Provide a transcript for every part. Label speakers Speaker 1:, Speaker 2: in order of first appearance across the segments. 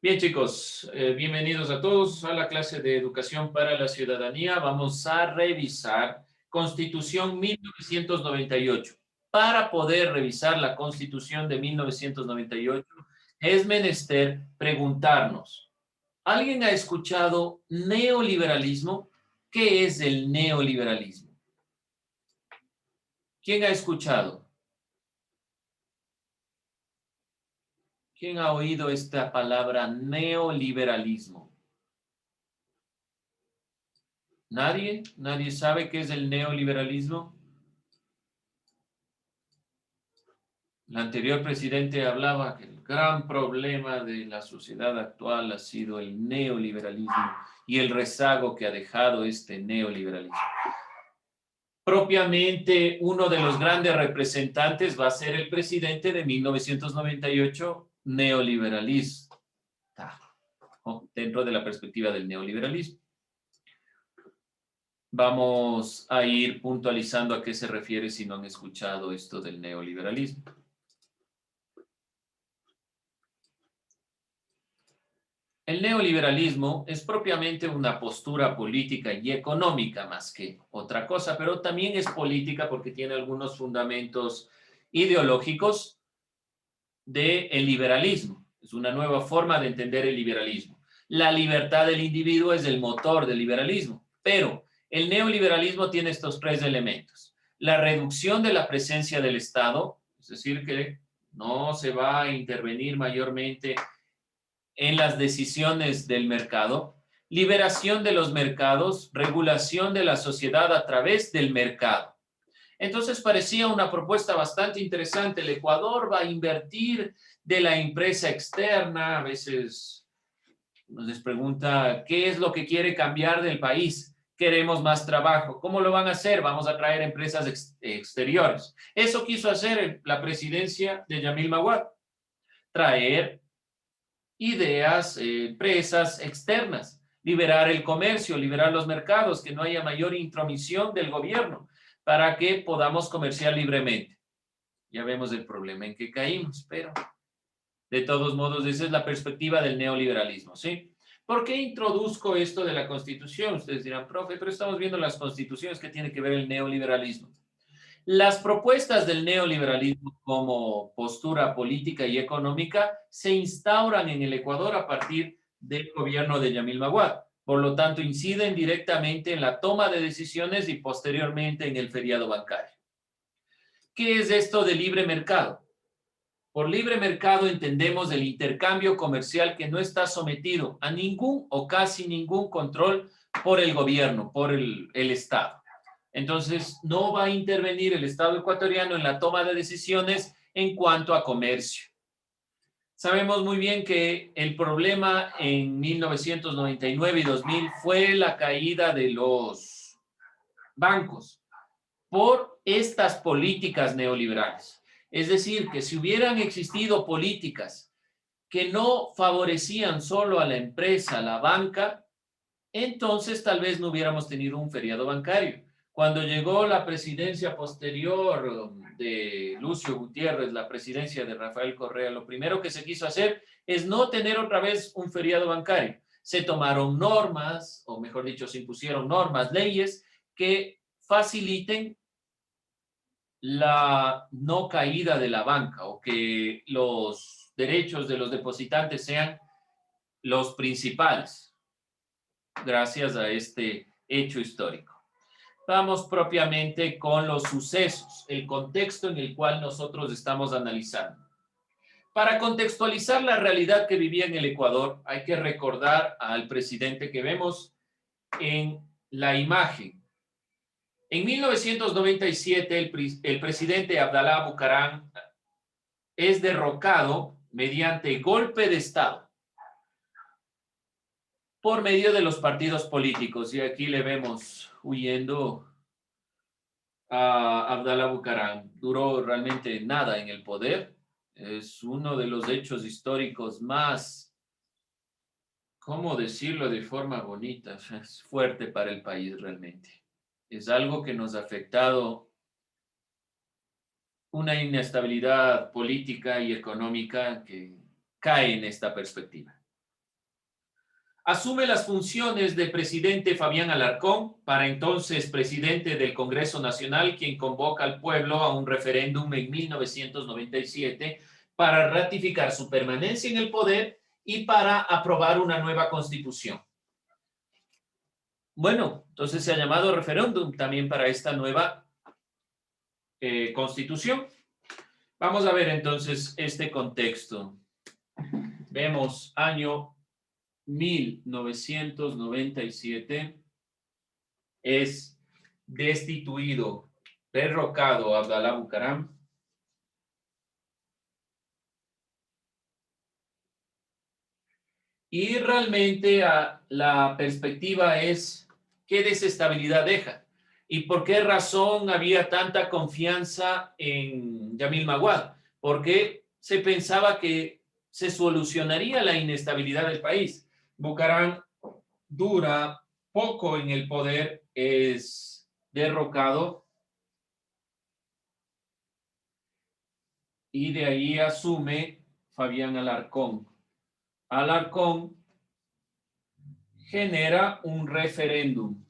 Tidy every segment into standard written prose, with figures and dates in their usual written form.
Speaker 1: Bien, chicos, bienvenidos a todos a la clase de Educación para la Ciudadanía. Vamos a revisar Constitución 1998. Para poder revisar la Constitución de 1998, es menester preguntarnos, ¿alguien ha escuchado neoliberalismo? ¿Qué es el neoliberalismo? ¿Quién ha escuchado? ¿Quién ha oído esta palabra neoliberalismo? ¿Nadie? ¿Nadie sabe qué es el neoliberalismo? El anterior presidente hablaba que el gran problema de la sociedad actual ha sido el neoliberalismo y el rezago que ha dejado este neoliberalismo. Propiamente uno de los grandes representantes va a ser el presidente de 1998, neoliberalista, ¿no? Dentro de la perspectiva del neoliberalismo. Vamos a ir puntualizando a qué se refiere si no han escuchado esto del neoliberalismo. El neoliberalismo es propiamente una postura política y económica más que otra cosa, pero también es política porque tiene algunos fundamentos ideológicos del liberalismo. Es una nueva forma de entender el liberalismo. La libertad del individuo es el motor del liberalismo, pero el neoliberalismo tiene estos tres elementos. La reducción de la presencia del Estado, es decir, que no se va a intervenir mayormente en las decisiones del mercado, liberación de los mercados, regulación de la sociedad a través del mercado. Entonces parecía una propuesta bastante interesante. El Ecuador va a invertir de la empresa externa. A veces nos les pregunta, ¿qué es lo que quiere cambiar del país? Queremos más trabajo. ¿Cómo lo van a hacer? Vamos a traer empresas exteriores. Eso quiso hacer la presidencia de Yamil Maguad, traer ideas, empresas externas, liberar el comercio, liberar los mercados, que no haya mayor intromisión del gobierno para que podamos comerciar libremente. Ya vemos el problema en que caímos, pero de todos modos esa es la perspectiva del neoliberalismo, ¿sí? ¿Por qué introduzco esto de la Constitución? Ustedes dirán, profe, pero estamos viendo las constituciones que tiene que ver el neoliberalismo. Las propuestas del neoliberalismo como postura política y económica se instauran en el Ecuador a partir del gobierno de Yamil Maguad. Por lo tanto, inciden directamente en la toma de decisiones y posteriormente en el feriado bancario. ¿Qué es esto de libre mercado? Por libre mercado entendemos el intercambio comercial que no está sometido a ningún o casi ningún control por el gobierno, por el Estado. Entonces, no va a intervenir el Estado ecuatoriano en la toma de decisiones en cuanto a comercio. Sabemos muy bien que el problema en 1999 y 2000 fue la caída de los bancos por estas políticas neoliberales. Es decir, que si hubieran existido políticas que no favorecían solo a la empresa, a la banca, entonces tal vez no hubiéramos tenido un feriado bancario. Cuando llegó la presidencia posterior de Lucio Gutiérrez, la presidencia de Rafael Correa, lo primero que se quiso hacer es no tener otra vez un feriado bancario. Se tomaron normas, o mejor dicho, se impusieron normas, leyes que faciliten la no caída de la banca o que los derechos de los depositantes sean los principales gracias a este hecho histórico. Vamos propiamente con los sucesos, el contexto en el cual nosotros estamos analizando. Para contextualizar la realidad que vivía en el Ecuador, hay que recordar al presidente que vemos en la imagen. En 1997, el presidente Abdalá Bucaram es derrocado mediante golpe de Estado por medio de los partidos políticos. Y aquí le vemos huyendo a Abdalá Bucaram. Duró realmente nada en el poder. Es uno de los hechos históricos más, ¿cómo decirlo de forma bonita? Es fuerte para el país realmente. Es algo que nos ha afectado una inestabilidad política y económica que cae en esta perspectiva. Asume las funciones de presidente Fabián Alarcón, para entonces presidente del Congreso Nacional, quien convoca al pueblo a un referéndum en 1997 para ratificar su permanencia en el poder y para aprobar una nueva constitución. Bueno, entonces se ha llamado referéndum también para esta nueva constitución. Vamos a ver entonces este contexto. Vemos año 1997, es destituido, derrocado Abdalá Bucaram. Y realmente la perspectiva es qué desestabilidad deja y por qué razón había tanta confianza en Yamil Maguad, porque se pensaba que se solucionaría la inestabilidad del país. Bucaram dura poco en el poder, es derrocado y de ahí asume Fabián Alarcón. Alarcón genera un referéndum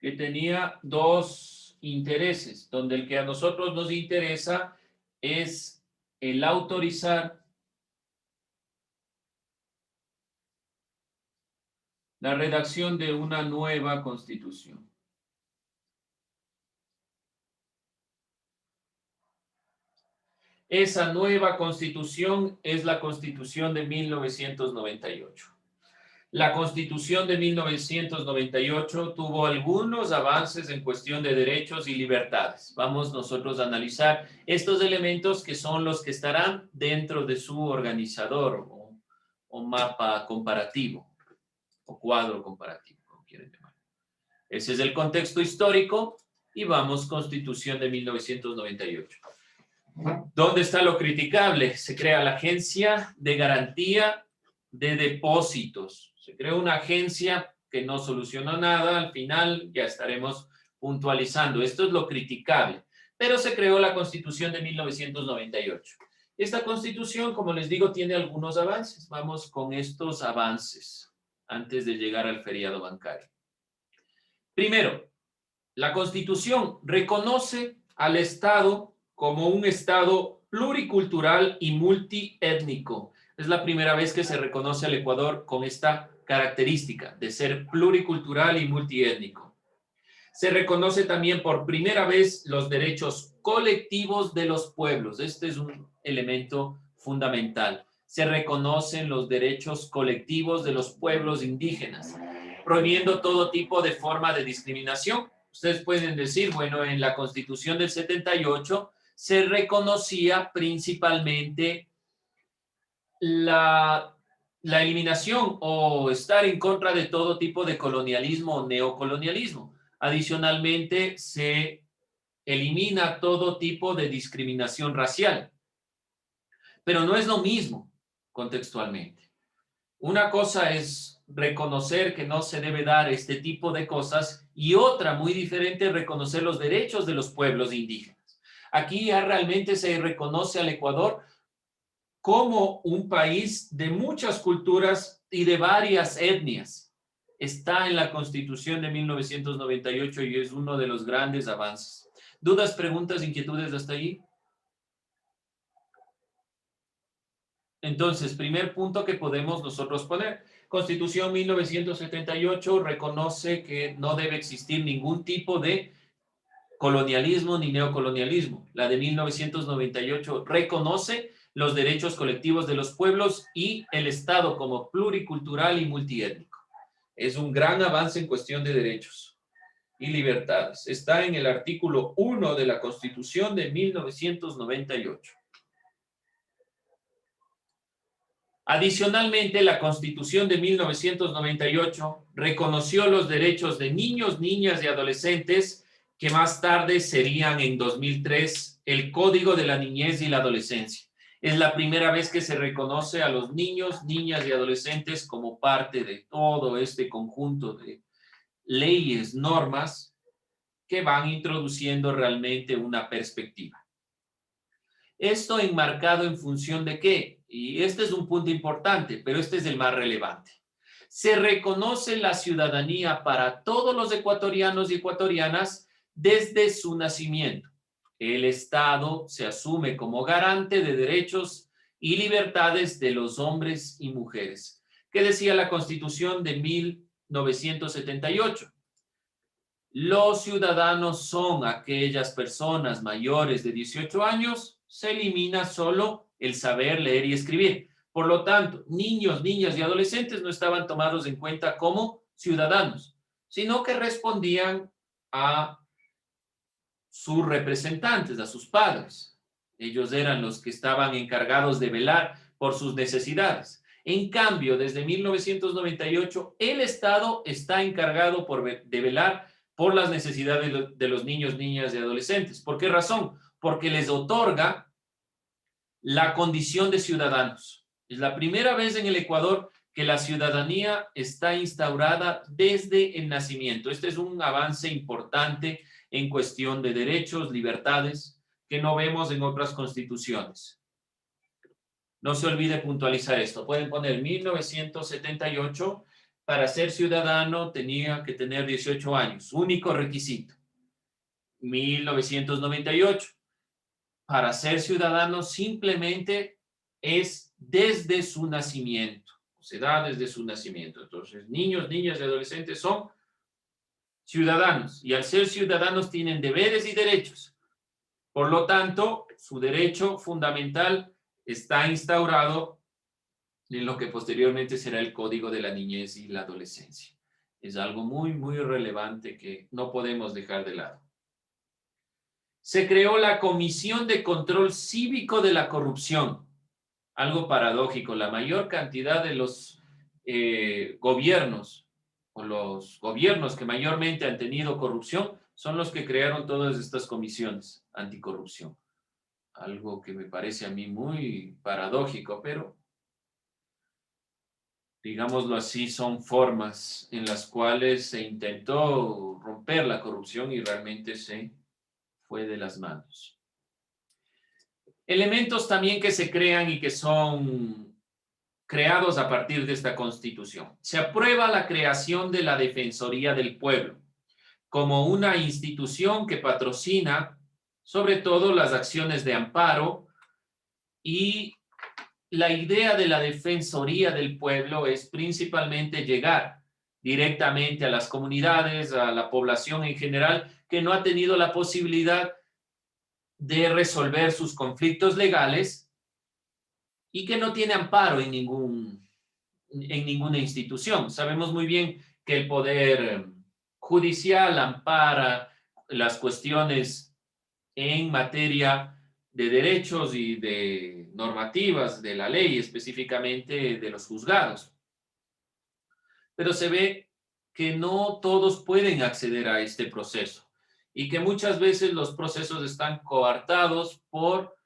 Speaker 1: que tenía dos intereses, donde el que a nosotros nos interesa es el autorizar la redacción de una nueva constitución. Esa nueva constitución es la Constitución de 1998. La Constitución de 1998 tuvo algunos avances en cuestión de derechos y libertades. Vamos nosotros a analizar estos elementos que son los que estarán dentro de su organizador o mapa comparativo o cuadro comparativo, como quieren llamar. Ese es el contexto histórico y vamos Constitución de 1998. ¿Dónde está lo criticable? Se crea la Agencia de Garantía de Depósitos. Se creó una agencia que no solucionó nada. Al final ya estaremos puntualizando. Esto es lo criticable. Pero se creó la Constitución de 1998. Esta Constitución, como les digo, tiene algunos avances. Vamos con estos avances antes de llegar al feriado bancario. Primero, la Constitución reconoce al Estado como un Estado pluricultural y multiétnico. Es la primera vez que se reconoce al Ecuador con esta característica de ser pluricultural y multiétnico. Se reconoce también por primera vez los derechos colectivos de los pueblos. Este es un elemento fundamental. Se reconocen los derechos colectivos de los pueblos indígenas, prohibiendo todo tipo de forma de discriminación. Ustedes pueden decir, bueno, en la Constitución del 78 se reconocía principalmente la eliminación o estar en contra de todo tipo de colonialismo o neocolonialismo. Adicionalmente, se elimina todo tipo de discriminación racial. Pero no es lo mismo contextualmente. Una cosa es reconocer que no se debe dar este tipo de cosas y otra muy diferente es reconocer los derechos de los pueblos indígenas. Aquí ya realmente se reconoce al Ecuador como un país de muchas culturas y de varias etnias. Está en la Constitución de 1998 y es uno de los grandes avances. ¿Dudas, preguntas, inquietudes hasta ahí? Entonces, primer punto que podemos nosotros poner. Constitución 1978 reconoce que no debe existir ningún tipo de colonialismo ni neocolonialismo. La de 1998 reconoce los derechos colectivos de los pueblos y el Estado como pluricultural y multiétnico. Es un gran avance en cuestión de derechos y libertades. Está en el artículo 1 de la Constitución de 1998. Adicionalmente, la Constitución de 1998 reconoció los derechos de niños, niñas y adolescentes que más tarde serían en 2003 el Código de la Niñez y la Adolescencia. Es la primera vez que se reconoce a los niños, niñas y adolescentes como parte de todo este conjunto de leyes, normas que van introduciendo realmente una perspectiva. Esto enmarcado en función de ¿qué? y este es un punto importante, pero este es el más relevante. Se reconoce la ciudadanía para todos los ecuatorianos y ecuatorianas desde su nacimiento. El Estado se asume como garante de derechos y libertades de los hombres y mujeres. ¿Qué decía la Constitución de 1978? Los ciudadanos son aquellas personas mayores de 18 años, se elimina solo el saber leer y escribir. Por lo tanto, niños, niñas y adolescentes no estaban tomados en cuenta como ciudadanos, sino que respondían a sus representantes, a sus padres. Ellos eran los que estaban encargados de velar por sus necesidades. En cambio, desde 1998, el Estado está encargado de velar por las necesidades de los niños, niñas y adolescentes. ¿Por qué razón? Porque les otorga la condición de ciudadanos. Es la primera vez en el Ecuador que la ciudadanía está instaurada desde el nacimiento. Este es un avance importante en cuestión de derechos, libertades, que no vemos en otras constituciones. No se olvide puntualizar esto. Pueden poner 1978, para ser ciudadano tenía que tener 18 años, único requisito. 1998, para ser ciudadano simplemente es desde su nacimiento, se da desde su nacimiento. Entonces, niños, niñas y adolescentes son ciudadanos y al ser ciudadanos tienen deberes y derechos. Por lo tanto, su derecho fundamental está instaurado en lo que posteriormente será el Código de la Niñez y la Adolescencia. Es algo muy, muy relevante que no podemos dejar de lado. Se creó la Comisión de Control Cívico de la Corrupción. Algo paradójico, la mayor cantidad de los gobiernos o los gobiernos que mayormente han tenido corrupción son los que crearon todas estas comisiones anticorrupción. Algo que me parece a mí muy paradójico, pero digámoslo así, son formas en las cuales se intentó romper la corrupción y realmente se fue de las manos. Elementos también que se crean y que son creados a partir de esta Constitución. Se aprueba la creación de la Defensoría del Pueblo como una institución que patrocina sobre todo las acciones de amparo, y la idea de la Defensoría del Pueblo es principalmente llegar directamente a las comunidades, a la población en general, que no ha tenido la posibilidad de resolver sus conflictos legales y que no tiene amparo en ninguna institución. Sabemos muy bien que el Poder Judicial ampara las cuestiones en materia de derechos y de normativas de la ley, específicamente de los juzgados. Pero se ve que no todos pueden acceder a este proceso y que muchas veces los procesos están coartados por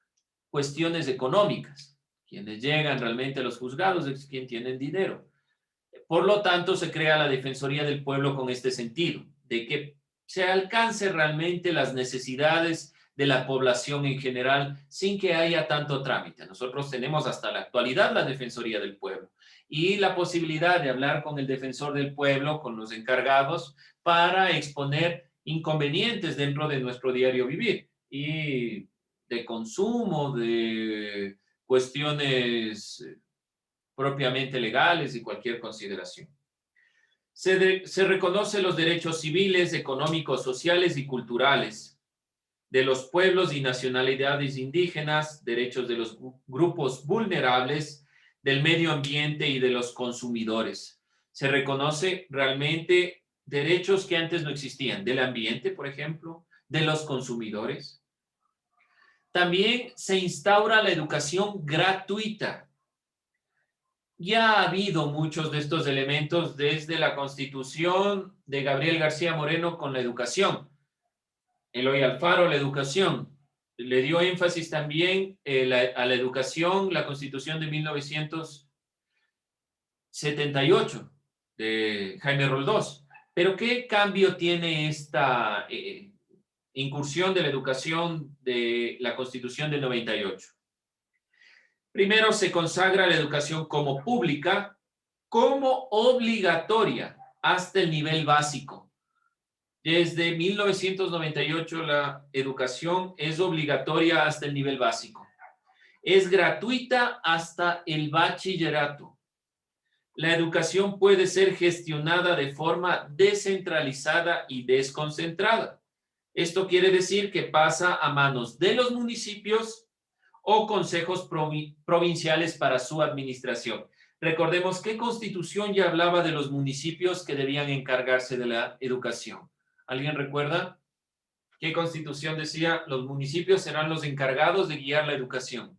Speaker 1: cuestiones económicas. Quienes llegan realmente a los juzgados es quien tienen dinero. Por lo tanto, se crea la Defensoría del Pueblo con este sentido, de que se alcance realmente las necesidades de la población en general sin que haya tanto trámite. Nosotros tenemos hasta la actualidad la Defensoría del Pueblo y la posibilidad de hablar con el defensor del pueblo, con los encargados, para exponer inconvenientes dentro de nuestro diario vivir y de consumo, de cuestiones propiamente legales y cualquier consideración. Se reconoce los derechos civiles, económicos, sociales y culturales de los pueblos y nacionalidades indígenas, derechos de los grupos vulnerables, del medio ambiente y de los consumidores. Se reconoce realmente derechos que antes no existían, del ambiente, por ejemplo, de los consumidores. También se instaura la educación gratuita. Ya ha habido muchos de estos elementos desde la Constitución de Gabriel García Moreno con la educación. Eloy Alfaro, la educación. Le dio énfasis también a la educación, la Constitución de 1978 de Jaime Roldós. Pero ¿qué cambio tiene esta incursión de la educación de la Constitución del 98? Primero se consagra la educación como pública, como obligatoria hasta el nivel básico. Desde 1998 la educación es obligatoria hasta el nivel básico. Es gratuita hasta el bachillerato. La educación puede ser gestionada de forma descentralizada y desconcentrada. Esto quiere decir que pasa a manos de los municipios o consejos provinciales para su administración. Recordemos que Constitución ya hablaba de los municipios que debían encargarse de la educación. ¿Alguien recuerda qué Constitución decía? Los municipios serán los encargados de guiar la educación.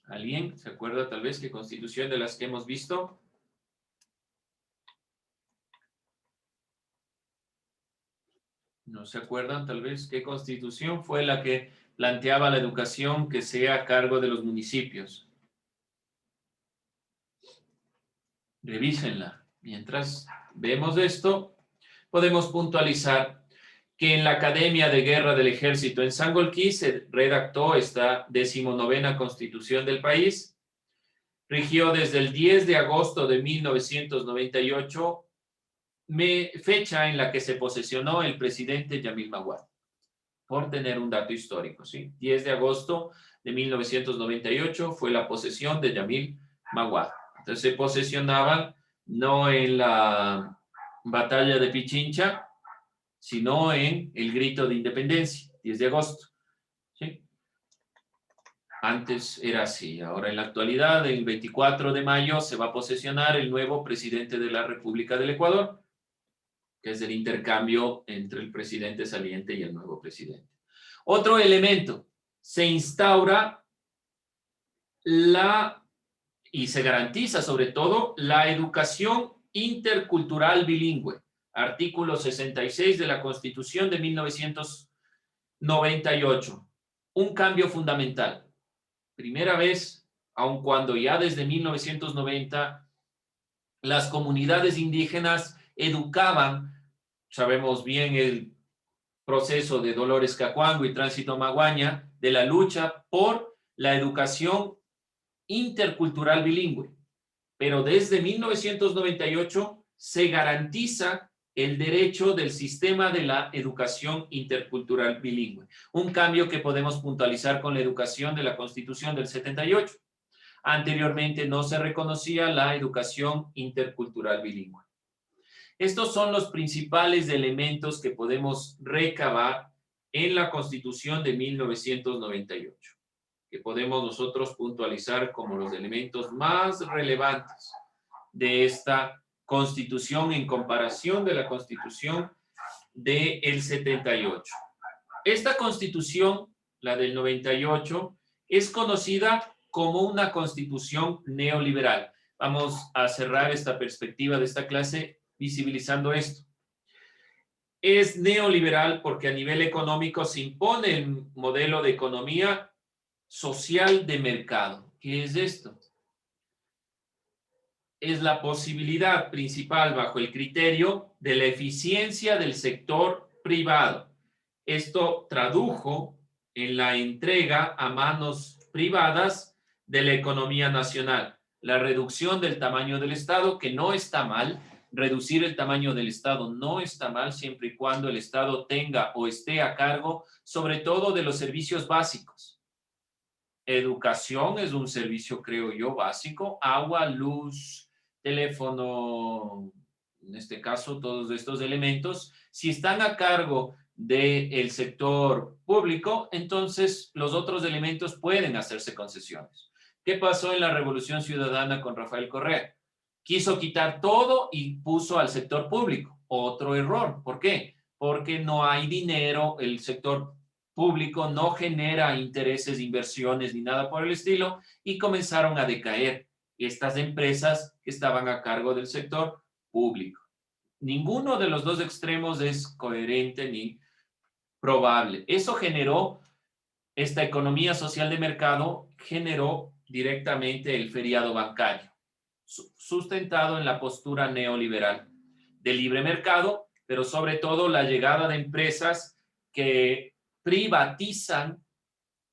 Speaker 1: ¿Alguien se acuerda tal vez qué Constitución de las que hemos visto? ¿No se acuerdan tal vez qué Constitución fue la que planteaba la educación que sea a cargo de los municipios? Revísenla. Mientras vemos esto, podemos puntualizar que en la Academia de Guerra del Ejército en Sangolquí se redactó esta 19ª Constitución del país. Rigió desde el 10 de agosto de 1998, fecha en la que se posesionó el presidente Yamil Maguad, por tener un dato histórico, ¿sí? 10 de agosto de 1998 fue la posesión de Yamil Maguad. Entonces se posesionaban no en la batalla de Pichincha, sino en el grito de independencia, 10 de agosto. ¿Sí? Antes era así. Ahora en la actualidad, el 24 de mayo, se va a posesionar el nuevo presidente de la República del Ecuador, que es el intercambio entre el presidente saliente y el nuevo presidente. Otro elemento, se instaura y se garantiza sobre todo la educación intercultural bilingüe. Artículo 66 de la Constitución de 1998. Un cambio fundamental. Primera vez, aun cuando ya desde 1990 las comunidades indígenas educaban, sabemos bien el proceso de Dolores Cacuango y Tránsito Maguaña, de la lucha por la educación intercultural bilingüe. Pero desde 1998 se garantiza el derecho del sistema de la educación intercultural bilingüe. Un cambio que podemos puntualizar con la educación de la Constitución del 78. Anteriormente no se reconocía la educación intercultural bilingüe. Estos son los principales elementos que podemos recabar en la Constitución de 1998, que podemos nosotros puntualizar como los elementos más relevantes de esta Constitución en comparación de la Constitución del 78. Esta Constitución, la del 98, es conocida como una Constitución neoliberal. Vamos a cerrar esta perspectiva de esta clase visibilizando esto. Es neoliberal porque a nivel económico se impone el modelo de economía social de mercado. ¿Qué es esto? Es la posibilidad principal bajo el criterio de la eficiencia del sector privado. Esto tradujo en la entrega a manos privadas de la economía nacional. La reducción del tamaño del Estado, que no está mal. Reducir el tamaño del Estado no está mal siempre y cuando el Estado tenga o esté a cargo, sobre todo de los servicios básicos. Educación es un servicio, creo yo, básico. Agua, luz, teléfono, en este caso, todos estos elementos, si están a cargo del sector público, entonces los otros elementos pueden hacerse concesiones. ¿Qué pasó en la Revolución Ciudadana con Rafael Correa? Quiso quitar todo y puso al sector público. Otro error. ¿Por qué? Porque no hay dinero, el sector público no genera intereses, inversiones ni nada por el estilo y comenzaron a decaer estas empresas que estaban a cargo del sector público. Ninguno de los dos extremos es coherente ni probable. Eso generó, esta economía social de mercado generó directamente el feriado bancario, sustentado en la postura neoliberal de libre mercado, pero sobre todo la llegada de empresas que privatizan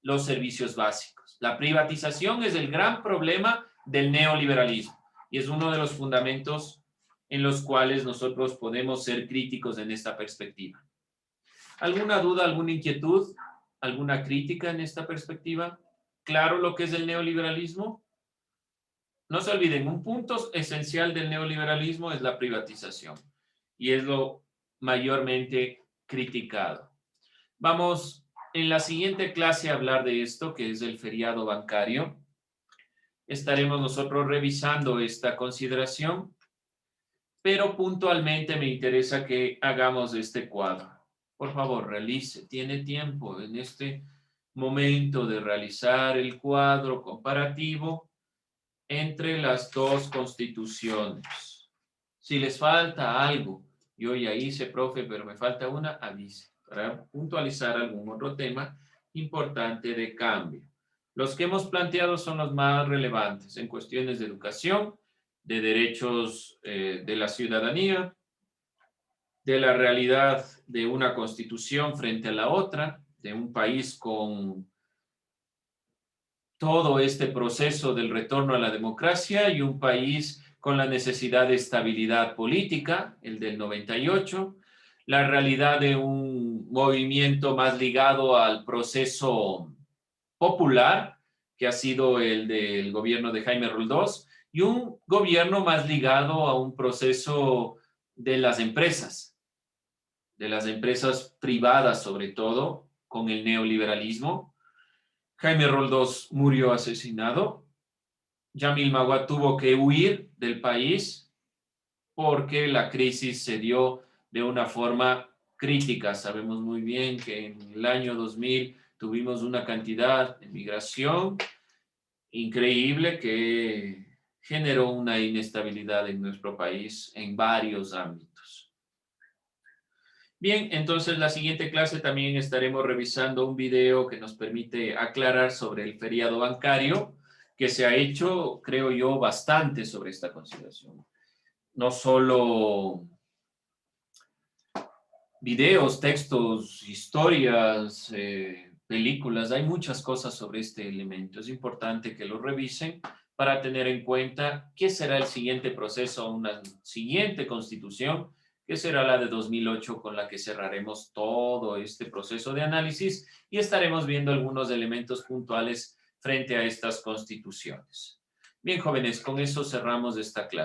Speaker 1: los servicios básicos. La privatización es el gran problema del neoliberalismo y es uno de los fundamentos en los cuales nosotros podemos ser críticos en esta perspectiva. ¿Alguna duda, alguna inquietud, alguna crítica en esta perspectiva? ¿Claro lo que es el neoliberalismo? No se olviden, un punto esencial del neoliberalismo es la privatización y es lo mayormente criticado. Vamos en la siguiente clase a hablar de esto, que es el feriado bancario. Estaremos nosotros revisando esta consideración, pero puntualmente me interesa que hagamos este cuadro. Por favor, realice, tiene tiempo en este momento de realizar el cuadro comparativo entre las dos constituciones. Si les falta algo, yo ya hice, profe, pero me falta una, avise, para puntualizar algún otro tema importante de cambio. Los que hemos planteado son los más relevantes en cuestiones de educación, de derechos de la ciudadanía, de la realidad de una constitución frente a la otra, de un país con todo este proceso del retorno a la democracia y un país con la necesidad de estabilidad política, el del 98, la realidad de un movimiento más ligado al proceso popular, que ha sido el del gobierno de Jaime Roldós, y un gobierno más ligado a un proceso de las empresas privadas sobre todo, con el neoliberalismo. Jaime Roldós murió asesinado. Yamil Maguad tuvo que huir del país porque la crisis se dio de una forma crítica. Sabemos muy bien que en el año 2000 tuvimos una cantidad de migración increíble que generó una inestabilidad en nuestro país en varios ámbitos. Bien, entonces la siguiente clase también estaremos revisando un video que nos permite aclarar sobre el feriado bancario, que se ha hecho, creo yo, bastante sobre esta consideración. No solo videos, textos, historias, películas, hay muchas cosas sobre este elemento. Es importante que lo revisen para tener en cuenta qué será el siguiente proceso, una siguiente constitución, que será la de 2008 con la que cerraremos todo este proceso de análisis y estaremos viendo algunos elementos puntuales frente a estas constituciones. Bien, jóvenes, con eso cerramos esta clase.